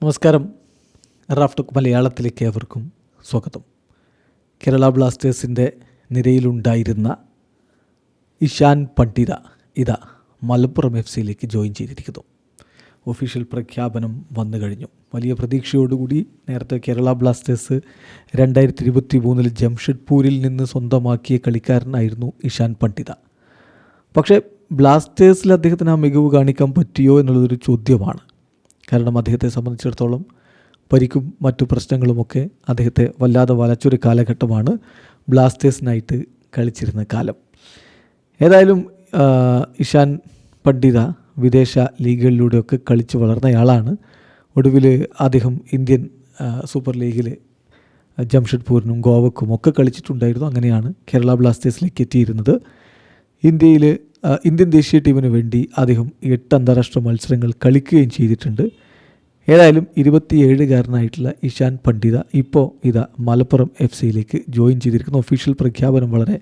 നമസ്കാരം. റാഫ്റ്റോക്ക് മലയാളത്തിലേക്ക് ഏവർക്കും സ്വാഗതം. കേരള ബ്ലാസ്റ്റേഴ്സിൻ്റെ നിരയിലുണ്ടായിരുന്ന ഇഷാൻ പണ്ഡിത ഇതാ മലപ്പുറം FC-യിലേക്ക് ജോയിൻ ചെയ്തിരിക്കുന്നു. ഒഫീഷ്യൽ പ്രഖ്യാപനം വന്നു കഴിഞ്ഞു. വലിയ പ്രതീക്ഷയോടുകൂടി നേരത്തെ കേരള ബ്ലാസ്റ്റേഴ്സ് 2023 ജംഷഡ്പൂരിൽ നിന്ന് സ്വന്തമാക്കിയ കളിക്കാരനായിരുന്നു ഇഷാൻ പണ്ഡിത. പക്ഷേ ബ്ലാസ്റ്റേഴ്സിൽ അദ്ദേഹത്തിന് ആ മികവ് കാണിക്കാൻ പറ്റിയോ എന്നുള്ളതൊരു ചോദ്യമാണ്. കാരണം അദ്ദേഹത്തെ സംബന്ധിച്ചിടത്തോളം പരിക്കും മറ്റു പ്രശ്നങ്ങളുമൊക്കെ അദ്ദേഹത്തെ വല്ലാതെ വലച്ചൊരു കാലഘട്ടമാണ് ബ്ലാസ്റ്റേഴ്സിനായിട്ട് കളിച്ചിരുന്ന കാലം. ഏതായാലും ഇഷാൻ പണ്ഡിത വിദേശ ലീഗുകളിലൂടെയൊക്കെ കളിച്ച് വളർന്നയാളാണ്. ഒടുവിൽ അദ്ദേഹം ഇന്ത്യൻ സൂപ്പർ ലീഗിൽ ജംഷഡ്പൂരിനും ഗോവക്കും ഒക്കെ കളിച്ചിട്ടുണ്ടായിരുന്നു. അങ്ങനെയാണ് കേരള ബ്ലാസ്റ്റേഴ്സിലേക്ക് എത്തിയിരുന്നത്. ഇന്ത്യൻ ദേശീയ ടീമിന് വേണ്ടി അദ്ദേഹം 8 അന്താരാഷ്ട്ര മത്സരങ്ങൾ കളിക്കുകയും ചെയ്തിട്ടുണ്ട്. ഏതായാലും 27-കാരനായിട്ടുള്ള ഇഷാൻ പണ്ഡിത ഇപ്പോൾ ഇതാ മലപ്പുറം FC-യിലേക്ക് ജോയിൻ ചെയ്തിരിക്കുന്നു. ഒഫീഷ്യൽ പ്രഖ്യാപനം വളരെ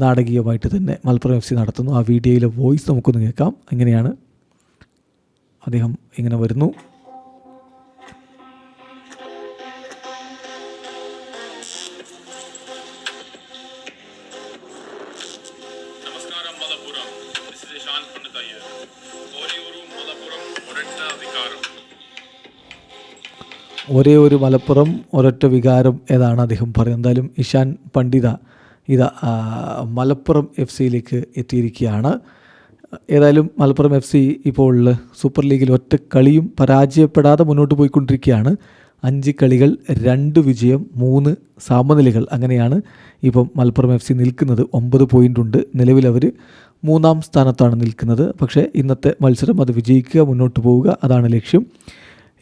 നാടകീയമായിട്ട് തന്നെ മലപ്പുറം FC നടത്തുന്നു. ആ വീഡിയോയിലെ വോയിസ് നമുക്കൊന്ന് കേൾക്കാം. എങ്ങനെയാണ് അദ്ദേഹം ഇങ്ങനെ വരുന്നു. ഒരേ ഒരു മലപ്പുറം ഒരൊറ്റ വികാരം ഏതാണ് അദ്ദേഹം പറയുന്നത്. എന്തായാലും ഇഷാൻ പണ്ഡിത ഇതാ മലപ്പുറം FC-യിലേക്ക് എത്തിയിരിക്കുകയാണ്. ഏതായാലും മലപ്പുറം FC ഇപ്പോൾ സൂപ്പർ ലീഗിൽ ഒറ്റ കളിയും പരാജയപ്പെടാതെ മുന്നോട്ട് പോയിക്കൊണ്ടിരിക്കുകയാണ്. 5 കളികൾ 2 വിജയം 3 സമനിലകൾ. അങ്ങനെയാണ് ഇപ്പം മലപ്പുറം FC നിൽക്കുന്നത്. 9 പോയിൻ്റ് ഉണ്ട്. നിലവിൽ അവർ 3-ാം സ്ഥാനത്താണ് നിൽക്കുന്നത്. പക്ഷേ ഇന്നത്തെ മത്സരം അത് വിജയിക്കുക, മുന്നോട്ട് പോവുക, അതാണ് ലക്ഷ്യം.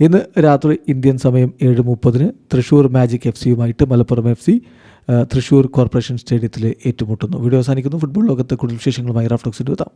ഇന്ന് രാത്രി ഇന്ത്യൻ സമയം 7:30 തൃശ്ശൂർ മാജിക് FC-യുമായിട്ട് മലപ്പുറം FC തൃശ്ശൂർ കോർപ്പറേഷൻ സ്റ്റേഡിയത്തിൽ ഏറ്റുമുട്ടുന്നു. വീഡിയോ അവസാനിക്കുന്നു. ഫുട്ബോൾ ലോകത്തെ കൂടുതൽ വിശേഷങ്ങളുമായി റാഫ്റ്റോക്സിൻ്റെ എത്താം.